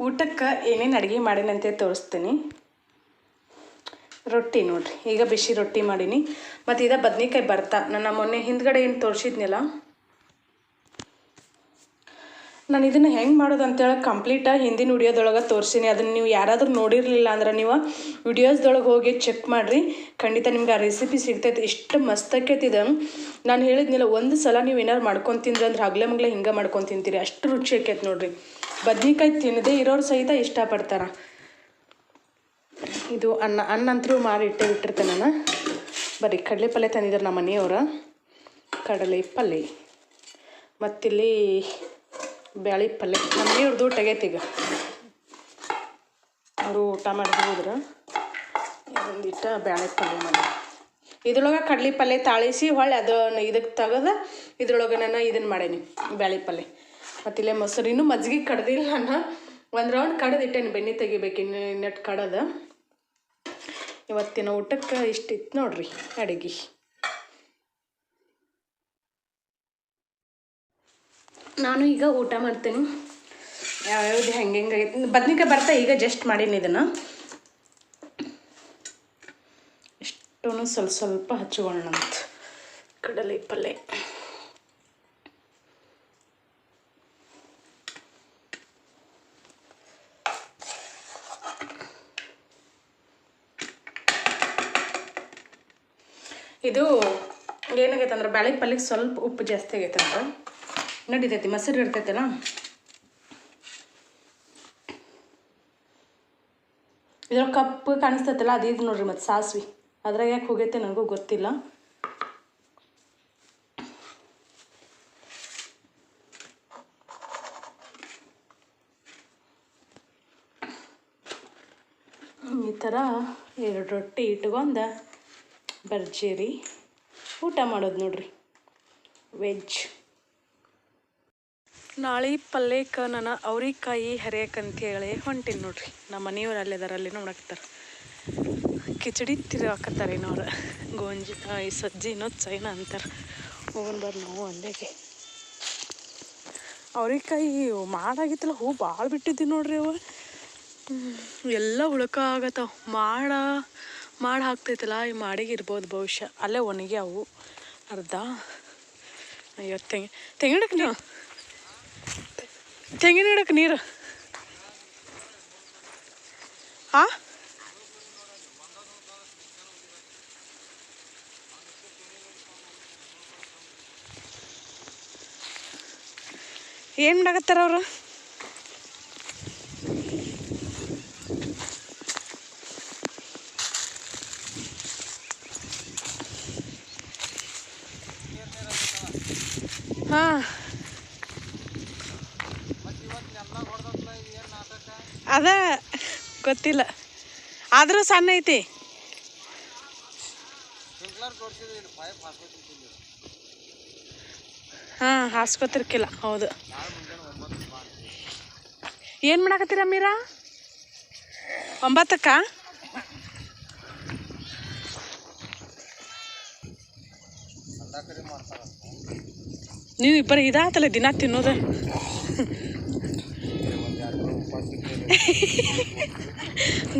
ಊಟಕ್ಕೆ ಏನೇನು ಅಡುಗೆ ಮಾಡೀನಂತೆ ತೋರಿಸ್ತೀನಿ. ರೊಟ್ಟಿ ನೋಡಿರಿ, ಈಗ ಬಿಸಿ ರೊಟ್ಟಿ ಮಾಡೀನಿ. ಮತ್ತು ಇದು ಬದ್ನಿಕಾಯಿ ಭರ್ತಾ. ನನ್ನ ಮೊನ್ನೆ ಹಿಂದ್ಗಡೆ ಏನು ತೋರಿಸಿದ್ನಲ್ಲ, ನಾನು ಇದನ್ನು ಹೆಂಗೆ ಮಾಡೋದು ಅಂತೇಳಿ ಕಂಪ್ಲೀಟಾಗಿ ಹಿಂದಿನ ವಿಡಿಯೋದೊಳಗೆ ತೋರಿಸೀನಿ. ಅದನ್ನು ನೀವು ಯಾರಾದರೂ ನೋಡಿರಲಿಲ್ಲ ಅಂದ್ರೆ ನೀವು ವಿಡಿಯೋಸ್ದೊಳಗೆ ಹೋಗಿ ಚೆಕ್ ಮಾಡಿರಿ, ಖಂಡಿತ ನಿಮ್ಗೆ ಆ ರೆಸಿಪಿ ಸಿಗ್ತೈತೆ. ಇಷ್ಟು ಮಸ್ತ್ ಆಕೈತಿ ಇದು. ನಾನು ಹೇಳಿದ್ನಿಲ್ಲ, ಒಂದು ಸಲ ನೀವು ಏನಾರು ಮಾಡ್ಕೊಂಡು ತಿಂದ್ರಿ ಅಂದ್ರೆ ಹಗ್ಲೆ ಮಗ್ಲೆ ಹಿಂಗೆ ಮಾಡ್ಕೊಂಡು ತಿಂತೀರಿ, ಅಷ್ಟು ರುಚಿ ಆಕೈತೆ ನೋಡಿರಿ. ಬದ್ನಿಕಾಯಿ ತಿನ್ನದೇ ಇರೋರು ಸಹಿತ ಇಷ್ಟಪಡ್ತಾರೆ. ಇದು ಅನ್ನಂತರೂ ಮಾಡಿ ಬಿಟ್ಟಿರ್ತೇನೆ ನಾನು. ಬರೀ ಕಡಲೆ ಪಲ್ಯ ತಂದಿದ್ದಾರೆ ನಮ್ಮ ಮನೆಯವರು, ಕಡಲೆ ಪಲ್ಯ. ಮತ್ತಿಲ್ಲಿ ಬ್ಯಾಳಿ ಪಲ್ಯ. ನಮ್ಮ ಮನೆಯವ್ರದ್ದು ಊಟ ಆಗೈತೆ. ಈಗ ಅವರು ಊಟ ಮಾಡಿ ಹೋದ್ರೆ ಒಂದಿಟ್ಟ ಬ್ಯಾಳಿ ಪಲ್ಯ ಮಾಡಿ ಇದ್ರೊಳಗೆ ಕಡಲೆ ಪಲ್ಯ ತಾಳಿಸಿ ಹೊಳ್ಳಿ ಅದನ್ನು ಇದಕ್ಕೆ ತೆಗೆದು ಇದ್ರೊಳಗೆ ನಾನು ಇದನ್ನು ಮಾಡೇನಿ ಬ್ಯಾಳಿ ಪಲ್ಯ. ಮತ್ತಿಲ್ಲೇ ಮೊಸರು, ಇನ್ನೂ ಮಜ್ಜಿಗೆ ಕಡ್ದಿಲ್ಲ. ನಾನು ಒಂದು ರೌಂಡ್ ಕಡ್ದು ಇಟ್ಟೇನಿ, ಬೆಣ್ಣೆ ತೆಗಿಬೇಕು ಇನ್ನು ನೆಟ್ಟು ಕಡದ. ಇವತ್ತಿನ ಊಟಕ್ಕೆ ಇಷ್ಟಿತ್ತು ನೋಡ್ರಿ ಅಡುಗೆ. ನಾನು ಈಗ ಊಟ ಮಾಡ್ತೀನಿ. ಯಾವ್ಯಾವ್ದು ಹೆಂಗೆ ಆಗೈತೆ. ಬದ್ನಿಕಾಯಿ ಭರ್ತಾ ಈಗ ಜಸ್ಟ್ ಮಾಡೀನಿ. ಇದನ್ನು ಇಷ್ಟೂ ಸ್ವಲ್ಪ ಹಚ್ಕೊಳ್ಳೋಣಂತ. ಕಡಲೆ ಪಲ್ಯ, ಇದು ಏನಾಗೈತೆ ಅಂದ್ರೆ ಬ್ಯಾಳಿ ಪಲ್ಯಕ್ಕೆ ಸ್ವಲ್ಪ ಉಪ್ಪು ಜಾಸ್ತಿ ಆಗೈತೆ ಅಂತ ನಡೀತೈತಿ. ಮೊಸರು ಇರ್ತೈತಲ್ಲ, ಇದ್ರಾಗ ಕಪ್ಪು ಕಾಣಿಸ್ತೈತಲ್ಲ, ಅದು ಇದು ನೋಡ್ರಿ. ಮತ್ತು ಸಾಸ್ವಿ ಅದ್ರಾಗ ಯಾಕೆ ಹೋಗೈತೆ ನನಗೂ ಗೊತ್ತಿಲ್ಲ. ಈ ಥರ 2 ರೊಟ್ಟಿ ಇಟ್ಕೊಂಡು ಭರ್ಜರಿ ಊಟ ಮಾಡೋದು ನೋಡ್ರಿ, ವೆಜ್. ನಾಳೆ ಪಲ್ಯಕ್ಕೆ ನಾನು ಅವ್ರಿಕಾಯಿ ಹರಿಯಕ್ಕಂತೇಳಿ ಹೊಂಟೀನಿ ನೋಡ್ರಿ. ನಮ್ಮ ಮನೆಯವ್ರು ಅಲ್ಲಿದ್ದಾರೆ, ಅಲ್ಲಿ ನೋಡಾಕ್ತಾರೆ. ಕಿಚಡಿ ತಿರುವಾಕತ್ತಾರೆ ಇನ್ನವ್ರು. ಗೋಂಜಿ ಈ ಸಜ್ಜಿ ಚೈನ ಅಂತಾರೆ. ಹೋಗೋಣ ಬರ್ರಿ ನಾವು ಅಲ್ಲಿಗೆ. ಅವ್ರಿಕಾಯಿ ಮಾಡಾಗಿತ್ತಲ್ಲ, ಹೂ ಭಾಳ ಬಿಟ್ಟಿದ್ದೀವಿ ನೋಡ್ರಿ. ಅವು ಎಲ್ಲ ಉಳ್ಕ ಆಗತ್ತವ. ಮಾಡಿ ಹಾಕ್ತೈತಲ್ಲ, ಈ ಮಾಡಿಗೆ ಇರ್ಬೋದು ಬಹುಶಃ. ಅಲ್ಲೇ ಒಣಗಿ ಅವು ಅರ್ಧ. ಅಯ್ಯೋ ತೆಂಗಿನಕ್ಕೆ ನೀವು ತೆಂಗಿನ ಗಿಡಕ್ಕೆ ನೀರು ಹಾಂ ಏನು ಮಾಡಾಕತ್ತಾರ ಅವರು? ಹಾಂ, ಅದ ಗೊತ್ತಿಲ್ಲ, ಆದರೂ ಸಣ್ಣ ಐತಿ. ಹಾಂ, ಹಾಸ್ಕೊತಿರ್ಕಿಲ್ಲ. ಹೌದು. ಏನು ಮಾಡಾಕತ್ತೀರ ಮೀರಾ? 9ಕ್ಕ ನೀವು ಇಬ್ಬರು ಇದಾತಲ್ಲ ದಿನ ತಿನ್ನೋದು.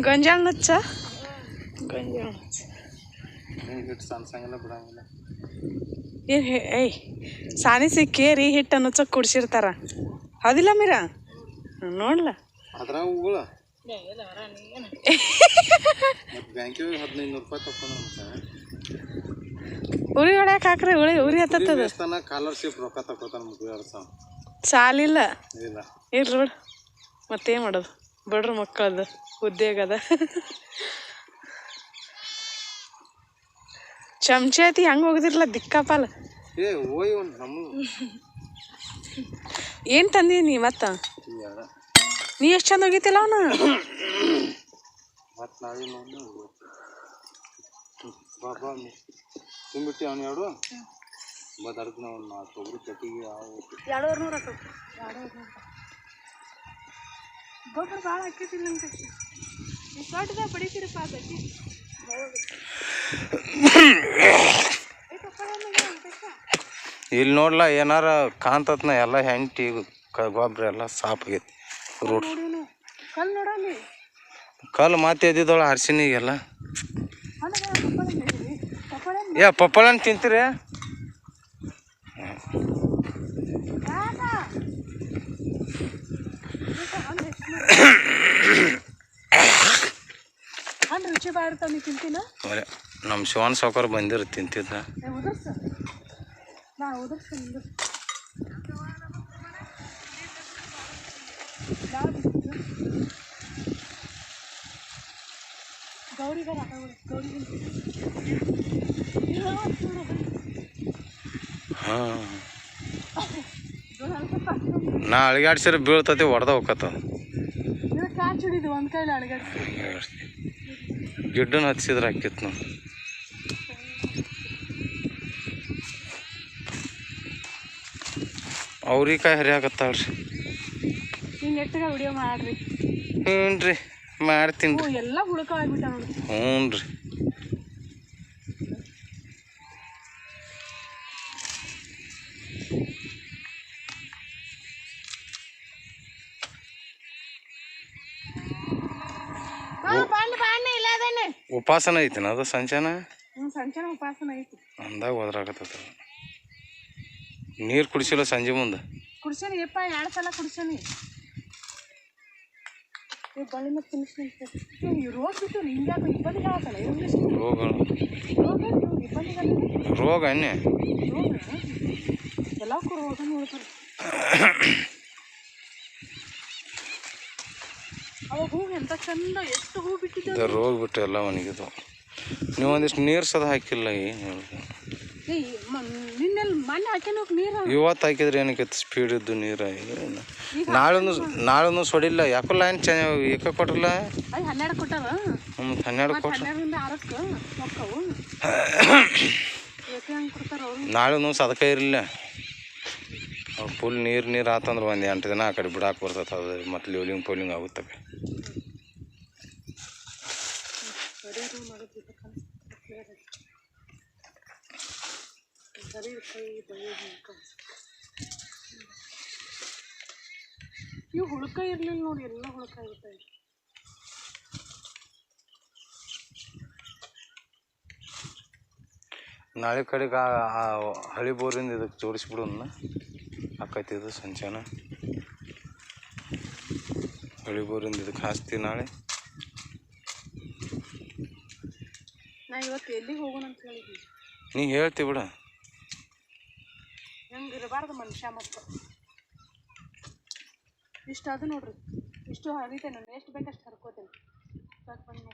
ಗೊಂಜಾಳ ನುಚ್ಚ, ಗೊಂಜಾಳ ನುಚ್ಚ ಏನು ಏಯ್ ಸಾನಿಸಿ ಕೇರಿ ಹಿಟ್ಟು ನುಚ್ಚಕ್ಕೆ ಕುಡ್ಸಿರ್ತಾರ. ಹೌದಿಲ್ಲ ಮೀರಾ? ನೋಡ್ಲ ಉರಿ ಹೊಡ್ಯಾಕ ಹಾಕ್ರಿ, ಉರಿ ಹತ್ತದ. ಸಾಲಿಲ್ಲ ಇರ್ಲಿ ಬಿಡು, ಮತ್ತೇನು ಮಾಡೋದು, ಬಡ್ರ ಮಕ್ಕಳದು ಉದ್ಯೋಗ ಅದ. ಚಮಚೆ ಐತಿ ಹಂಗೆ ಹೋಗದಿರ್ಲ ದಿಕ್ಕಾಪಾಲ. ಏನು ತಂದೀನಿ ಮತ್ತ? ನೀ ಎಷ್ಟು ಚಂದ ಹೋಗಿತ್ತಿಲ್ಲ ಅವನು. ತುಂಬಿಟ್ಟು ಅವನು ಎರಡು ಬದರ್ಕ ನಾವು ತೊಗರಿ ಕಟ್ಟಿಗೆ 200 ಗೊಬ್ಬರ ಭಾಳ ಹಾಕಿತಿಲ್ಲ ಅಂತ ದೊಡ್ಡದಾಗ ಬಡಿತೀರಪ್ಪ. ಅದಕ್ಕೆ ಇಲ್ಲಿ ನೋಡ್ಲ ಏನಾರ ಕಾಂತತ್ನ ಎಲ್ಲ ಹೆಂಟಿ ಗೊಬ್ಬರ ಎಲ್ಲ ಸಾಪ್ ಆಗೈತಿ. ರೂಟ್ ಕಲ್ ನೋಡಲ್ಲಿ ಕಲ್ಲು ಮತ್ತೆ ಎದ್ದಿದ್ದೊಳ ಹರ್ಸಿನಿ ಈಗೆಲ್ಲ. ಏ ಪಪ್ಪಳನ್ ತಿಂತೀರಿ? ರುಚಿ ಬಾರ್ತಾವ ನೀ ತಿಂತೀನ? ನಮ್ಮ ಶಿವನ್ ಸಾವುಕಾರ ಬಂದಿರ ತಿಂತಿದ್ದ. ಹಾಂ ನಾ ಅಳಿಗಾಡ್ಸಿರ ಬೀಳ್ತತಿ ಹೊಡೆದ ಹೋಗತ್ತ. ಗಿಡ್ಡನ ಹಚ್ಚಿದ್ರೆ ಹಾಕಿತ್ತು ನಾವು. ಅವ್ರಿಕಾಯಿ ಹರಿಯಾಕತ್ತಾಳ್ರಿ. ವಿಡಿಯೋ ಮಾಡ್ರಿ. ಹ್ಞೂ ರೀ ಮಾಡ್ತೀನಿ ರೀ. ಎಲ್ಲ ಹುಳುಕ ಆಗ್ಬಿಟ್ಟ ನೋಡಿ. ಹ್ಞೂ ರೀ. ಉಪಾಸನ ಐತಿನ ಅದು ಸಂಚಾನ? ಸಂಚಾನ ಉಪಾಸನ ಐತಿ ಅಂದಾಗ ಹೋದ್ರಾಗತ್ತ. ನೀರು ಕುಡಿಸಿಲ್ಲ ಸಂಜೆ ಮುಂದೆ? ಕುಡ್ಸೇನಿ ಯಪ್ಪ, 2 ಸಲ ಕುಡ್ಸೇನಿ. ಬಳ್ಳಿನ ರೋಗ ಬಿಟ್ಟು ಹಿಂಗಾಗಿ ಇಬ್ಬಂದಿಗೆ ಆಗತ್ತಲ್ಲ. ರೋಗ ಅನ್ನೆ ಎಲ್ಲಕ್ಕೂ ರೋಗ ನೋಡ್ತಾರೆ. ಅವಾಗ ಹೂ ಎಂತ ಚಂದ, ಎಷ್ಟು ಹೂ ಬಿಟ್ಟಿದ್ದ. ರೋಗ ಬಿಟ್ಟು ಎಲ್ಲ ಒಣಗಿದ್ವು. ನೀವು ಒಂದಿಷ್ಟು ನೀರು ಸದ ಹಾಕಿಲ್ಲ. ಮೊನ್ನೆ ಹಾಕಿನ ನೀರು ಇವತ್ತು ಹಾಕಿದ್ರೆ ಏನಕ್ಕೆ ಸ್ಪೀಡ್ ಇದ್ದು ನೀರು. ನಾಳೆ ಸೊಡಿಲ್ಲ. ಯಾಕೋ ಲೈನ್ ಏಕ ಕೊಟ್ರಲ್ಲ. 12 ಕೊಟ್ಟಾರ. 12 ಕೊಟ್ಟ. 6ಕ್ಕೆ ನಾಳೆ ಸದಕ ಇರಲಿಲ್ಲ. ಫುಲ್ ನೀರು ಆತಂದ್ರೆ ಒಂದು 8 ದಿನ ಆ ಕಡೆ ಬಿಡಾಕೆ ಬರ್ತದೆ. ಅದು ಮತ್ತು ಲಿವ್ಲಿಂಗ್ ಪೋಲಿಂಗ್ ಆಗುತ್ತವೆ. ಇವು ಹುಳುಕ ಇರ್ಲಿಲ್ಲ ನೋಡಿ, ಎಲ್ಲ ಹುಳುಕ ಇರ್ತಾವೆ. ನಾಳೆ ಕಡೆಗೆ ಹಳಿ ಬೋರಿಂದ ಇದಕ್ಕೆ ಜೋಡಿಸ್ಬಿಡೋಣ ಆಕೈತಿದು ಸಂಚಾನ. ಹಳಿ ಬೋರಿಂದ ಇದಕ್ಕೆ ಹಾಸ್ತೀವಿ ನಾಳೆ. ನಾ ಇವತ್ತು ಎಲ್ಲಿಗೆ ಹೋಗೋಣ ಅಂತ ಹೇಳಿದ್ವಿ. ನೀ ಹೇಳ್ತಿ ಬಿಡ. ಹೆಂಗಿರಬಾರ್ದು ಮನುಷ್ಯ. ಮತ್ತು ಇಷ್ಟು ಅದು ನೋಡ್ರಿ, ಇಷ್ಟು ಹರಿತೇನೆ ನಾನು. ಎಷ್ಟು ಬೇಕಷ್ಟು ಹರ್ಕೋತೇನೆ. ಸಾಕು ಬಂದು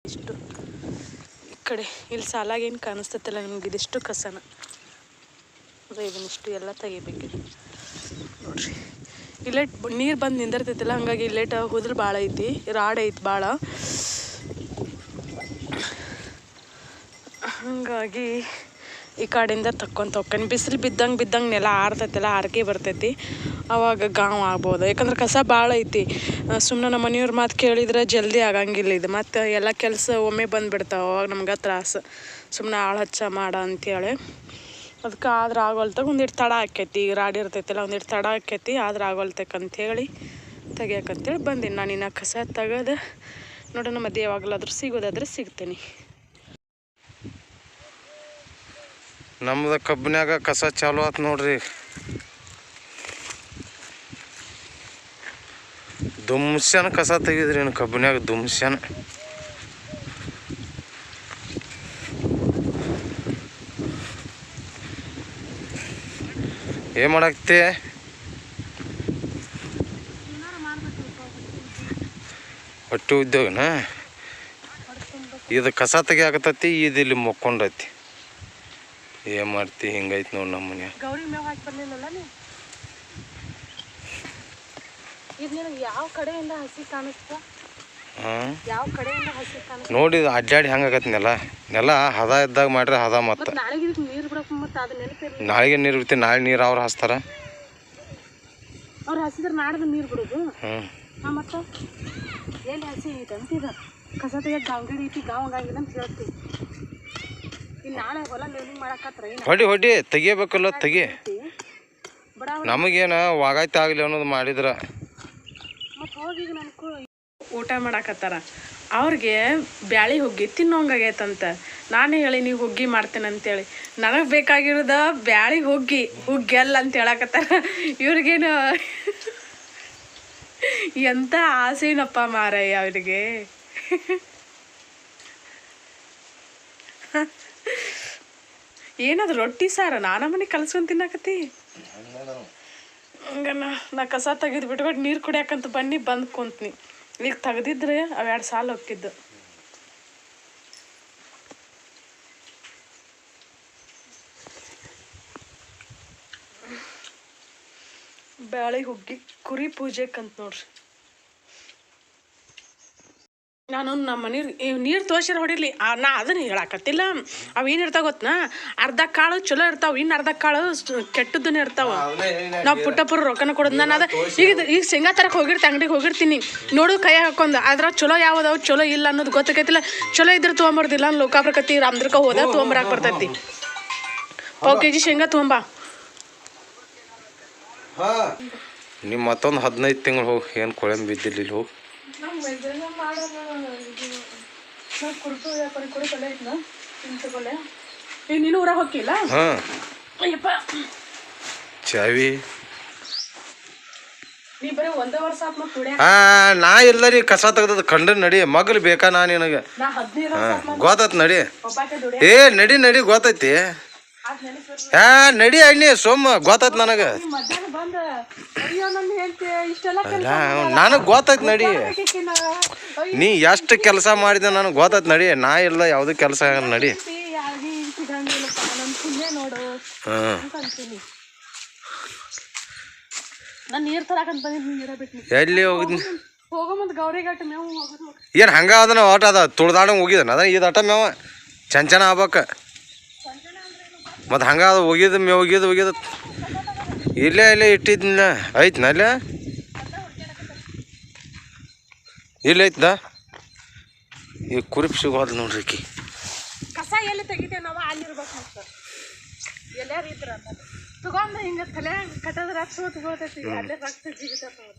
ಇಷ್ಟು ಈ ಕಡೆ ಇಲ್ಲಿ ಸಾಲಾಗೇನು ಕಾಣಿಸ್ತತಿಲ್ಲ ನಿಮ್ಗೆ, ಇದಿಷ್ಟು ಕಸನ ಇದನ್ನಿಷ್ಟು ಎಲ್ಲ ತೆಗಿಬೇಕಿದೆ ನೋಡ್ರಿ. ಇಲ್ಲೇಟ್ ನೀರು ಬಂದು ನಿಂದಿರ್ತೈತಿಲ್ಲ, ಹಂಗಾಗಿ ಇಲ್ಲೇಟ ಹುದ್ರು ಭಾಳ ಐತಿ, ರಾಡ್ ಐತಿ ಭಾಳ, ಹಾಗಾಗಿ ಈ ಕಡೆಯಿಂದ ತಕ್ಕೊಂತ ಹೋಗ್ತಾನೆ. ಬಿಸಿಲು ಬಿದ್ದಂಗೆ ನೆಲ ಆರ್ತೈತಿಲ್ಲ, ಆರ್ಕೆ ಬರ್ತೈತಿ, ಅವಾಗ ಗಾಂವ್ ಆಗ್ಬೋದು. ಯಾಕಂದ್ರೆ ಕಸ ಭಾಳ ಐತಿ. ಸುಮ್ಮನೆ ನಮ್ಮ ಮನೆಯವ್ರ ಮಾತು ಕೇಳಿದ್ರೆ ಜಲ್ದಿ ಆಗಂಗಿಲ್ಲ ಇದು, ಮತ್ತು ಎಲ್ಲ ಕೆಲಸ ಒಮ್ಮೆ ಬಂದುಬಿಡ್ತಾವೆ, ಅವಾಗ ನಮ್ಗೆ ತ್ರಾಸು. ಸುಮ್ಮನೆ ಆಳು ಹಚ್ಚ ಮಾಡ ಅಂಥೇಳಿ ಅದಕ್ಕೆ ಆದ್ರೆ ಆಗೋಲ್ತಾಗ ಒಂದಿಟ್ಟು ತಡ ಆಕೈತಿ. ಈಗ ರಾಡಿ ಇರ್ತೈತಿಲ್ಲ, ಒಂದಿಟ್ಟು ತಡ ಆಕೈತಿ, ಆದ್ರೆ ಆಗೋಲ್ತಕ್ಕಂಥೇಳಿ ತೆಗಿಯಕ್ಕಂತೇಳಿ ಬಂದೀನಿ ನಾನು. ಇನ್ನು ಕಸ ತೆಗೆದು ನೋಡೋಣ, ಮತ್ತೆ ಯಾವಾಗಲಾದ್ರೂ ಸಿಗೋದಾದ್ರೆ ಸಿಗ್ತೀನಿ. ನಮ್ದು ಕಬ್ಬಿನಾಗ ಕಸ ಚಾಲು ಆತು ನೋಡ್ರಿ. ದುಮ್ಸ್ಯಾನ ಕಸ ತೆಗಿದ್ರಿ ಏನು ಕಬ್ಬಿನಾಗ, ದುಮ್ಸ್ಯಾನ. ಏನು ಮಾಡಾಕ್ತಿ? ಹೊಟ್ಟೆ ಉದ್ಯೋಗನ ಇದು ಕಸ ತೆಗಿಯಾಕತ್ತೈತಿ, ಇದು ಇಲ್ಲಿ ಮುಕ್ಕೊಂಡೈತಿ. ಏನು ಮಾಡ್ತಿ? ಹಿಂಗೈತಿ ನೋಡಿ ನಮ್ಮ ಮನೆ. ಗೌರಿ ಮೇವು ಹಾಕಿ ಬರಲಿಲ್ಲಲ್ಲ ನೀವು? ಇದು ನಿನಗೆ ಯಾವ ಕಡೆಯಿಂದ ಹಸಿ ಕಾಣಿಸ್ತಾ? ಯಾವ ಕಡೆಯಿಂದ ಹಸಿ ಕಾಣಿಸ್ತಾ ನೋಡಿ, ಅಡ್ಡಾಡಿ ಹೆಂಗಾಗತ್ತೆ ನೆಲ ಹದ ಇದ್ದಾಗ ಮಾಡ್ರೆ ಹದ. ಮತ್ತು ನಾಳೆಗೆ ನೀರು ಬಿಡಕ್ಕೆ ಮತ್ತೆ ಅದು ನೆನಪಿರಲಿ. ನಾಳೆಗೆ ನೀರು ಬಿಡ್ತೀವಿ, ನಾಳೆ ನೀರು ಅವ್ರು ಹಚ್ತಾರ. ಅವ್ರು ಹಸಿದ್ರೆ ನಾಡ್ದು ನೀರು ಬಿಡೋದು. ಹಾಂ, ಮತ್ತು ಎಲ್ಲಿ ಹಸಿ ಐತೆ ಅಂತಿದ ಕಸ ತೆಗಿಯೋಕೆ ಗಾಂಗಡಿ ಐತಿ, ಗಾಂವ್ ಹಂಗಾಗಿಲ್ಲ ಅಂತ ಹೇಳ್ತೀವಿ. ಇನ್ನು ನಾಳೆ ಹೊಲ ಲೇವಿಂಗ್ ಮಾಡಕತ್ರ ಹೊಡಿ ತೆಗಿಬೇಕಲ್ಲ, ತೆಗಿ. ನಮಗೇನು ವಾಗಾಯ್ತು ಆಗಲಿ ಅನ್ನೋದು ಮಾಡಿದ್ರೆ ಮತ್ತು ಹೋಗಿ ನನಗೂ ಊಟ ಮಾಡಾಕತ್ತಾರ. ಅವ್ರಿಗೆ ಬ್ಯಾಳಿ ಹುಗ್ಗಿ ತಿನ್ನೋಂಗಾಗೈತಂತ. ನಾನೇ ಹೇಳಿ ನೀವು ಹುಗ್ಗಿ ಮಾಡ್ತೇನೆ ಅಂತೇಳಿ, ನನಗೆ ಬೇಕಾಗಿರೋದ ಬ್ಯಾಳಿ ಹುಗ್ಗೆಲ್ಲ ಅಂತ ಹೇಳಕತ್ತಾರ. ಇವ್ರಿಗೇನು ಎಂಥ ಆಸೆನಪ್ಪ ಮಾರಯ್ಯ ಅವ್ರಿಗೆ. ಏನದು ರೊಟ್ಟಿ ಸಾರ ನಾನಮ್ಮನೆ ಕಲ್ಸ್ಕೊಂಡು ತಿನ್ನಕತ್ತಿ? ಹಂಗ ನಾ ಕಸ ತೆಗೆದು ಬಿಟ್ಬಿಟ್ಟು ನೀರು ಕುಡಿಯಾಕಂತ ಬಂದು ಕುಂತ್ನಿ. ಈಗ ತೆಗ್ದಿದ್ರೆ ಅವು 2 ಸಾಲ ಹೋಗ್ತಿದ್ದು. ಬ್ಯಾಳಿ ಹುಗ್ಗಿ ಕುರಿ ಪೂಜೆಕ್ಕಂತ ನೋಡ್ರಿ. ನಾನು ನಮ್ಮ ಮನೆ ನೀರು ತೋರ್ಸ್ಯಾರ ಹೊಡಿಲಿ, ನಾ ಅದನ್ನ ಹೇಳಾಕತ್ತಿಲ್ಲ. ಅವು ಏನಿರ್ತಾವ ಗೊತ್ತಾ, ಅರ್ಧ ಕಾಳು ಚಲೋ ಇರ್ತಾವೆ, ಇನ್ನು ಅರ್ಧ ಕಾಳು ಕೆಟ್ಟದ್ದನ್ನ ಇರ್ತಾವೆ. ನಾವು ಪುಟ್ಟಪುರ ರೊಕ್ಕನ ಕೊಡೋದು. ನಾನು ಅದು ಈಗ ಶೇಂಗಾ ತರಕ್ಕೆ ಅಂಗಡಿಗೆ ಹೋಗಿರ್ತೀನಿ, ನೋಡು ಕೈ ಹಾಕೊಂಡು ಅದ್ರ ಚಲೋ ಯಾವ್ದಾವ್ ಚಲೋ ಇಲ್ಲ ಅನ್ನೋದು ಗೊತ್ತಾಗೈತಿಲ್ಲ. ಚಲೋ ಇದ್ರೆ ತೊಗೊಂಬರ್ದಿಲ್ಲ, ಲೋಕಾಪ್ರಕತಿ ರಾಮದುರ್ಗ ಹೋದ ತೊಗೊಂಬರಾಕ್ ಬರ್ತೈತಿ. 1 kg ಶೇಂಗಾ ತೊಗೊಂಬ. ನಿಮ್ಮ ಮತ್ತೊಂದು 15 ತಿಂಗಳು ಹೋಗಿ, ಏನು ಕೊಳೆಂಬ ಬಿದ್ದಿಲ್ಲ ಇಲ್ಲಿ ಹೋಗಿ. ನೀನು ಊರಾಗ ಹೋಗಿಲ್ಲ? ಅಯ್ಯಪ್ಪ ಚಾವಿ ನೀ ಬರೀ 1 ವರ್ಷ ಆತ್ ಮತ್ತೆ ಕುಡಿಯ. ನಾ ಇಲ್ಲ ರೀ, ಕಸ ತೆಗ್ದದ ಕಂಡ್ರೆ ನಡಿ. ಮಗಲು ಬೇಕಾ ನಾ ನಿನಗೆ? ಗೊತ್ತಾಯ್ತು ನಡಿ. ಏ ನಡಿ ಗೊತ್ತೈತಿ. ನಡಿ ಅಣ್ಣಿ ಸೋಮ, ಗೊತ್ತಾಯ್ತು ನನಗೆ. ನನಗೆ ಗೊತ್ತಾಯ್ತು ನಡಿ. ನೀ ಎಷ್ಟು ಕೆಲಸ ಮಾಡಿದೆ ನನಗೆ ಗೊತ್ತಾಯ್ತು ನಡಿ. ನಾ ಇಲ್ಲ ಯಾವುದೂ ಕೆಲಸ ನಡಿ. ಎಲ್ಲಿ ಹೋಗಿದ್ನಿ? ಏನು ಹಂಗ ಅದನ್ನ ಆಟ ಅದ ತುಳ್ದಾಡಂಗೆ ಹೋಗಿದ್ದಾನ ಅದ ಇದು ಆಟ ಮೇವ ಚಂಚನ ಆಗ್ಬೇಕ. ಮತ್ತು ಹಂಗ ಅದು ಹೋಗಿದ್ದು ಮೇವು ಹೋಗಿದ್ದು ಇಲ್ಲೇ ಇಟ್ಟಿದ್ನ ಐತ್ನ ಅಲ್ಲೇ ಇಲ್ಲ ಐತ್ದ. ಈಗ ಕುರಿಪ್ ಸಿಗೋದು ನೋಡ್ರಿ. ಈಕಿ ಕಸ ಎಲ್ಲಿ ತೆಗಿತೇವೆ ನಾವು ಅಲ್ಲಿರ್ಬೇಕು. ಎಲ್ಲಾರು ಇದ್ರ ತಗೊಂಡು ಹಿಂಗೆ ತಲೆ ಕಟ್ಟೋದ್ರ ಸೋತು ಬೀಳ್ತೈತಿ, ಅಲ್ಲೇ ರಕ್ತ ಜಿಗಿತೈತಿ.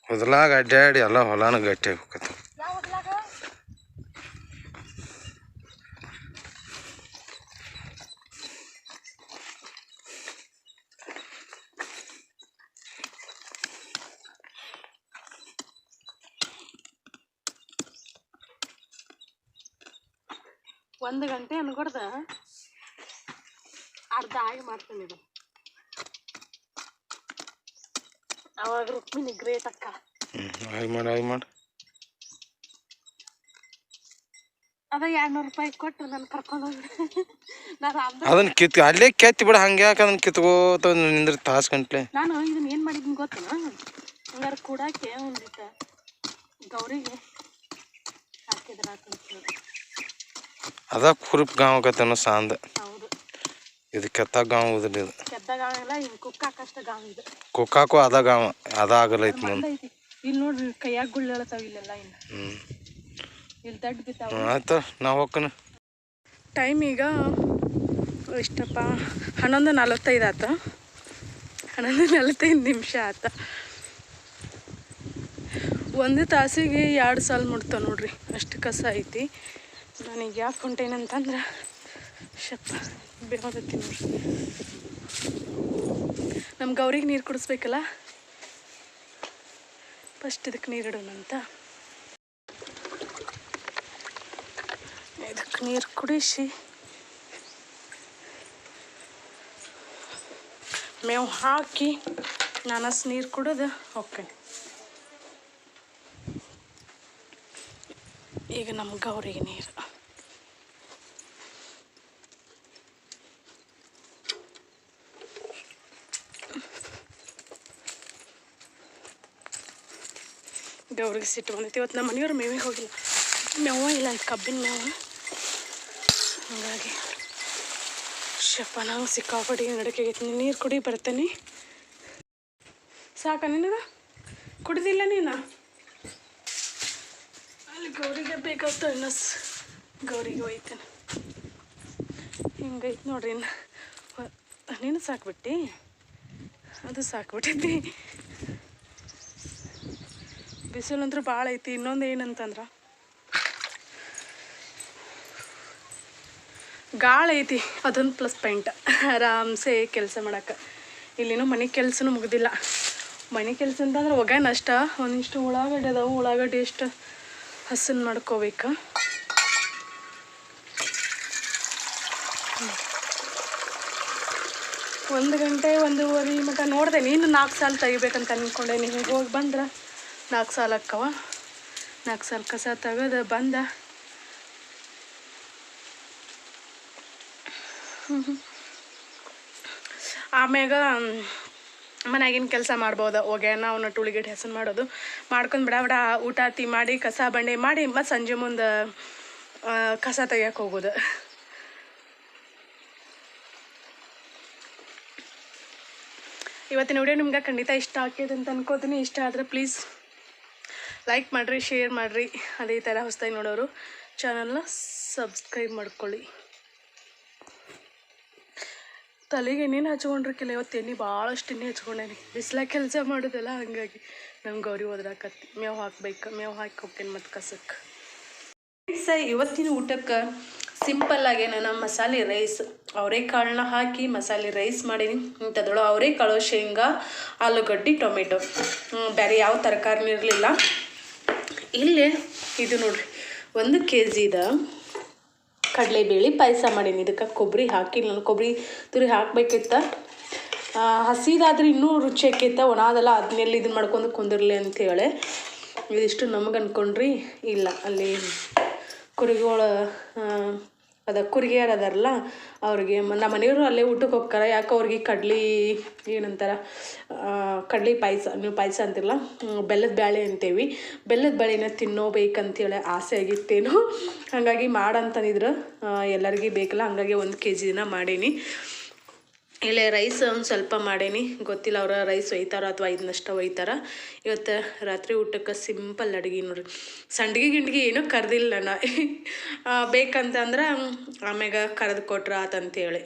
ಹೊದಲಾಗ ಅಡ್ಡಾಡಿ ಎಲ್ಲ ಹೊಲಾನ ಗಟ್ಟಿ ಹೋಗತ್ತ. 1 ಗಂಟೆ ಅನ್ಕೊಡ್ದ ಅರ್ಧ ಆಗಿ ಮಾಡ್ತೀನಿ ಇದು. ಅವಾಗ ರುಕ್ಮಿಣಿ ಗ್ರೇಟ್ ಅಕ್ಕ. ಆಗಿ ಮಾಡಿ ಅದ 200 ರೂಪಾಯಿ ಕೊಟ್ಟು ನಾನು ಕರ್ಕೊಂಡು ಹೋಗಿ ನಾನು ಅದನ್ನ ಅಲ್ಲೇ ಕೆತ್ತಿ ಬಿಡ. ಹಂಗೆ ಯಾಕೆ ಅದನ್ನ ಕಿತ್ಕೋತ ನಿಂದ್ರೆ ತಾಸು ಗಂಟ್ಲೆ. ನಾನು ಇದನ್ನ ಏನು ಮಾಡಿದ್ದೀನಿ ಗೊತ್ತನ, ಹಂಗಾರೆ ಕೂಡಾಕೆ ಒಂದಿಟ್ಟು ಗೌರಿಗೆ ಹಾಕಿದ್ರೆ ಅದ ಕುರುಪ್ ಗಾಂವ್ ಆಗತ್ತೇನೋ ಸಾಂದ. ಹೌದು, ಇದು ಕೆತ್ತಾಗ ಗಾಂವ್ ಹೋದ್ರಿ. ಇದು ಕೆದ್ದ ಗಾಂವ್ ಎಲ್ಲ ಹಿಂಗೆ ಕುಕ್ಕಾಕಷ್ಟ ಗಾಂವ್ ಇದು. ಕುಕ್ಕಾಕು ಅದ ಗಾಂವ ಅದ ಆಗಲ್ಲ ಐತಿ ಮುಂದೆ. ಇಲ್ಲಿ ನೋಡ್ರಿ ಕೈಯಾಗ ಗುಳ್ಳೆಳತಾವ ಇಲ್ಲೆಲ್ಲ. ಇನ್ನು ಇಲ್ಲಿ ತಡ್ ಬಿದ್ದಾವ. ಆಯ್ತು ನಾವು ಹೋಗ್ಕನ. ಟೈಮ್ ಈಗ ಎಷ್ಟಪ್ಪ 11:45 ಆತ. 11:45 ನಿಮಿಷ ಆತ. 1 ತಾಸಿಗೆ 2 ಸಾಲ ಮುಡ್ತಾವ ನೋಡ್ರಿ, ಅಷ್ಟು ಕಸ ಐತಿ. ನನಗೆ ಯಾಕೆ ಹೊಂಟೇನಂತಂದ್ರೆ ಶಪ್ಪ ಬೇಡತ್ತೀನಿ ನೋಡ್ರಿ. ನಮ್ಮ ಗೌರಿಗೆ ನೀರು ಕುಡಿಸ್ಬೇಕಲ್ಲ, ಫಸ್ಟ್ ಇದಕ್ಕೆ ನೀರು ಇಡೋಣಂತ. ಇದಕ್ಕೆ ನೀರು ಕುಡಿಸಿ ಮೇವು ಹಾಕಿ ನಾನಸ್ ನೀರು ಕುಡಿದು ಹೋಗ್ತೀನಿ. ಈಗ ನಮ್ಮ ಗೌರಿಗೆ ನೀರು. ಗೌರಿಗೆ ಸಿಟ್ಟು ಬಂದೈತಿ. ಇವತ್ತು ನಮ್ಮ ಮನೆಯವ್ರು ಮೇವಿಗೆ ಹೋಗಿಲ್ಲ, ಮೇವ ಇಲ್ಲ ಅಂತ ಕಬ್ಬಿನ ಮೇವು. ಹಾಗಾಗಿ ಶಪ್ಪ ನಂಗೆ ಸಿಕ್ಕಾಪಟ್ಟಿ ನಡಕೆ ಆಗೈತಿ. ನೀರು ಕುಡಿ ಬರ್ತೇನೆ. ಸಾಕ ನಿನಗೆ? ಕುಡಿದಿಲ್ಲ ನೀನು? ಅಲ್ಲಿ ಗೌರಿಗೆ ಬೇಕಾಗ್ತ ಇನ್ನು ಗೌರಿಗೆ ಒಯ್ತೇನೆ. ಹಿಂಗೈತೆ ನೋಡ್ರಿ. ಇನ್ನು ನೀನು ಸಾಕ್ಬಿಟ್ಟು ಅದು ಸಾಕ್ಬಿಟ್ಟೈತಿ. ಬಿಸಿಲಂದ್ರೂ ಭಾಳ ಐತಿ. ಇನ್ನೊಂದು ಏನಂತಂದ್ರೆ ಗಾಳ ಐತಿ, ಅದೊಂದು ಪ್ಲಸ್ ಪಾಯಿಂಟ್. ಆರಾಮ್ಸೆ ಕೆಲಸ ಮಾಡೋಕೆ. ಇಲ್ಲಿನೂ ಮನೆ ಕೆಲಸನೂ ಮುಗ್ದಿಲ್ಲ. ಮನೆ ಕೆಲಸ ಅಂತಂದ್ರೆ ಒಗ್ಯಾನ ಅಷ್ಟ. ಒಂದಿಷ್ಟು ಉಳ್ಳಾಗಡ್ಡೆ ಅದಾವು, ಉಳ್ಳಾಗಡ್ಡೆ ಎಷ್ಟು ಹಸನ್ ಮಾಡ್ಕೋಬೇಕು. ಒಂದು ಗಂಟೆ 1:15 ಮಟ ನೋಡಿದೆ. ನೀನು 4 ಸಾಲ ತೆಗಿಬೇಕಂತ ಅಂದ್ಕೊಂಡೆ. ನೀವು ಹೋಗಿ ಬಂದ್ರೆ 4 ಸಾಲ ಅಕ್ಕವ. 4 ಸಾಲ ಕಸ ತೆಗೆದು ಬಂದ ಆಮ್ಯಾಗ ಮನ್ಯಾಗಿನ ಕೆಲಸ ಮಾಡ್ಬೋದು. ಒಗ್ಯಾನ ಅವನ್ನ ಟುಳಿಗಡ್ಡೆ ಹೆಸರು ಮಾಡೋದು ಮಾಡ್ಕೊಂಡು ಬಿಡ ಊಟ ಆತಿ ಮಾಡಿ ಕಸ ಬಂಡೆ ಮಾಡಿ ಮತ್ತು ಸಂಜೆ ಮುಂದೆ ಕಸ ತೆಗಿಯಕ್ಕೆ ಹೋಗೋದು. ಇವತ್ತಿನ ವಿಡಿಯೋ ನಿಮ್ಗೆ ಖಂಡಿತ ಇಷ್ಟ ಆಗ್ತೈತೆ ಅಂತ ಅನ್ಕೋತೀನಿ. ಇಷ್ಟ ಆದರೆ ಪ್ಲೀಸ್ ಲೈಕ್ ಮಾಡಿರಿ, ಶೇರ್ ಮಾಡಿರಿ. ಅದೇ ಥರ ಹೊಸದಾಗಿ ನೋಡೋರು ಚಾನಲ್ನ ಸಬ್ಸ್ಕ್ರೈಬ್ ಮಾಡ್ಕೊಳ್ಳಿ. ತಲೆಗೆ ಎಣ್ಣೆನ ಹಚ್ಕೊಂಡ್ರಿಕ್ಕಿಲ್ಲ. ಇವತ್ತು ಎಣ್ಣೆ ಭಾಳಷ್ಟು ಎಣ್ಣೆ ಹಚ್ಕೊಂಡೇನಿ. ಬಿಸಿಲಾಗ ಕೆಲಸ ಮಾಡೋದಲ್ಲ, ಹಾಗಾಗಿ ನಮ್ಮ ಗೌರಿ ಹೋದ್ರಾಕತ್ತಿ. ಮೇವು ಹಾಕ್ಬೇಕು. ಮೇವು ಹಾಕಿ ಹೋಗ್ತೇನೆ ಮತ್ತು ಕಸಕ್ಕೆ. ಇವತ್ತಿನ ಊಟಕ್ಕೆ ಸಿಂಪಲ್ಲಾಗಿ ನಾನು ಮಸಾಲೆ ರೈಸ್, ಅವರೆಕಾಳನ್ನ ಹಾಕಿ ಮಸಾಲೆ ರೈಸ್ ಮಾಡೀನಿ. ಇಂಥದ್ರೊಳಗೆ ಅವರೆಕಾಳು, ಶೇಂಗಾ, ಆಲೂಗಡ್ಡೆ, ಟೊಮೆಟೊ, ಬೇರೆ ಯಾವ ತರಕಾರಿನೂ ಇರಲಿಲ್ಲ. ಇಲ್ಲೇ ಇದು ನೋಡ್ರಿ 1 kg ಕಡಲೆಬೇಳೆ ಪಾಯಸ ಮಾಡೀನಿ. ಇದಕ್ಕೆ ಕೊಬ್ಬರಿ ಹಾಕಿ, ನಾನು ಕೊಬ್ಬರಿ ತುರಿ ಹಾಕಬೇಕಿತ್ತ. ಹಸಿದಾದ್ರೆ ಇನ್ನೂ ರುಚಿ ಆಕೈತ. ಒಣದೆಲ್ಲ ಅದನ್ನೆಲ್ಲ ಇದನ್ನು ಮಾಡ್ಕೊಂಡು ಕುಂದಿರ್ಲಿ ಅಂತೇಳಿ ಇದಿಷ್ಟು ನಮಗೆ ಅಂದ್ಕೊಂಡ್ರಿ. ಇಲ್ಲ, ಅಲ್ಲಿ ಕುರಿಗಳು ಕುರಿಗೆಯರು ಅದಾರಲ್ಲ ಅವ್ರಿಗೆ, ನಮ್ಮ ಮನೆಯವರು ಅಲ್ಲೇ ಊಟಕ್ಕೆ ಹೋಗ್ತಾರೆ. ಯಾಕೆ ಅವ್ರಿಗೆ ಏನಂತಾರೆ ಕಡ್ಲೆ ಪಾಯಸ, ನೀವು ಪಾಯಸ ಅಂತಿರಲ್ಲ, ಬೆಲ್ಲದ ಬ್ಯಾಳೆ ಅಂತೇವಿ. ಬೆಲ್ಲದ ಬ್ಯಾಳೆನ ತಿನ್ನೋಬೇಕಂತೇಳಿ ಆಸೆ ಆಗಿತ್ತೇನು. ಹಾಗಾಗಿ ಮಾಡಂತಂದಿದ್ರು, ಎಲ್ಲರಿಗೂ ಬೇಕಲ್ಲ, ಹಾಗಾಗಿ 1 kg ಮಾಡೀನಿ. ಇಲ್ಲೇ ರೈಸ್ ಒಂದು ಸ್ವಲ್ಪ ಮಾಡೀನಿ. ಗೊತ್ತಿಲ್ಲ ಅವ್ರ ರೈಸ್ ಒಯ್ತಾರ ಅಥವಾ ಇದನ್ನಷ್ಟ ಒಯ್ತಾರ. ಇವತ್ತು ರಾತ್ರಿ ಊಟಕ್ಕೆ ಸಿಂಪಲ್ ಅಡುಗೆ ನೋಡ್ರಿ. ಸಂಡ್ಗೆ ಗಿಂಡ್ಗೆ ಏನೂ ಕರೆದಿಲ್ಲ ನಾನು. ಬೇಕಂತಂದ್ರೆ ಆಮ್ಯಾಗ ಕರೆದು ಕೊಟ್ರ ಆತಂತೇಳಿ.